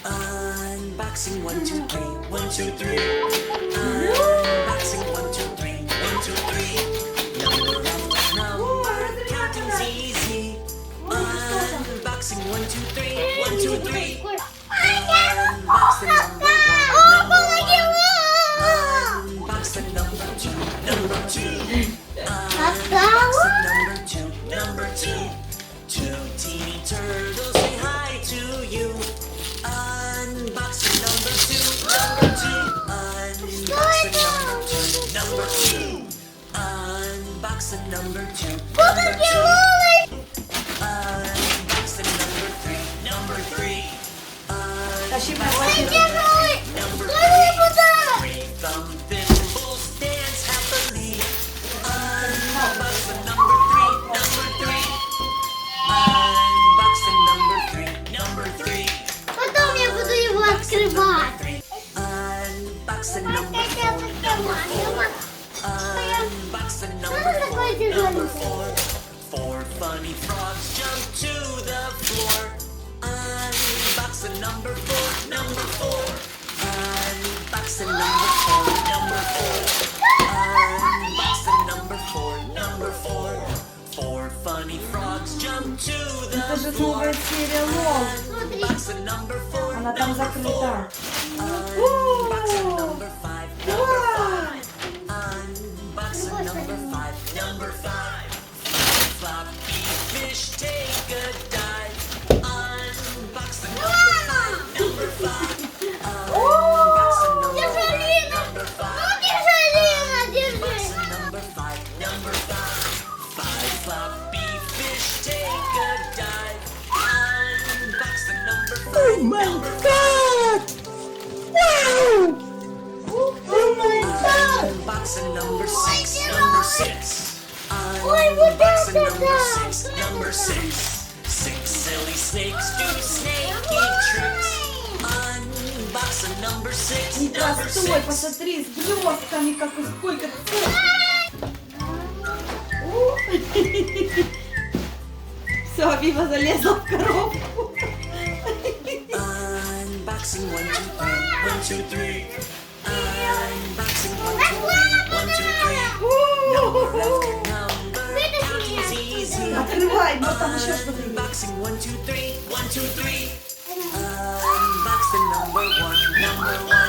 Unboxing 1, 2, 3, 1, 2, 3. Unboxing 1, 2, 3, 1, 2, 3. Number after number, counting's easy. Unboxing 1, 2, 3, 1, 2, 3. Unboxing number 1, unboxing number 2, number 2. Unboxing number 2. Two teeny turtles say hi to you. Unboxing number 2, number 2. Unboxing number 2, number 2. Unboxing number 2, number 2. Unboxing number 3, number 3. Unboxing number 3. Three thumb thimbles dance happily. Unboxing number 3, number 3. Unboxing number 3, number 3. Потом я буду его открывать. Unboxing number 4, number 4. Unboxing number 4. Four funny frogs jump to the floor. Unboxing number 4, number 4. Unboxing number 4, number 4. Unboxing number 4, number 4. Four funny frogs jump to the Это же floor. новая серия лол. Unboxing number 4, Она там закрыта. Unboxing number 5, number 5. Unboxing number 5, number 5. Floppy fish take a dive. Unboxing number 5, number 5. Unboxing number 5, number 5. Unboxing number 5, number 5. Five floppy fish take a dive. Unboxing number 5, number 5. Unboxing number 6, number 6. Unboxing number 6, number 6. Six silly snakes do snaky tricks. Unboxing number 6, number Непростой, 6. посмотри, с блестками, как и сколько. Все, Авива залезла в коробку. Unboxing 1, 2, 3, 1, 2, 3. Unboxing 1, 2, 3, 1, 2, 3. Number after number, counting's easy. Открывай, но там еще что-то. Unboxing 1, 2, 3, 1, 2, 3. Unboxing number 1, number 1.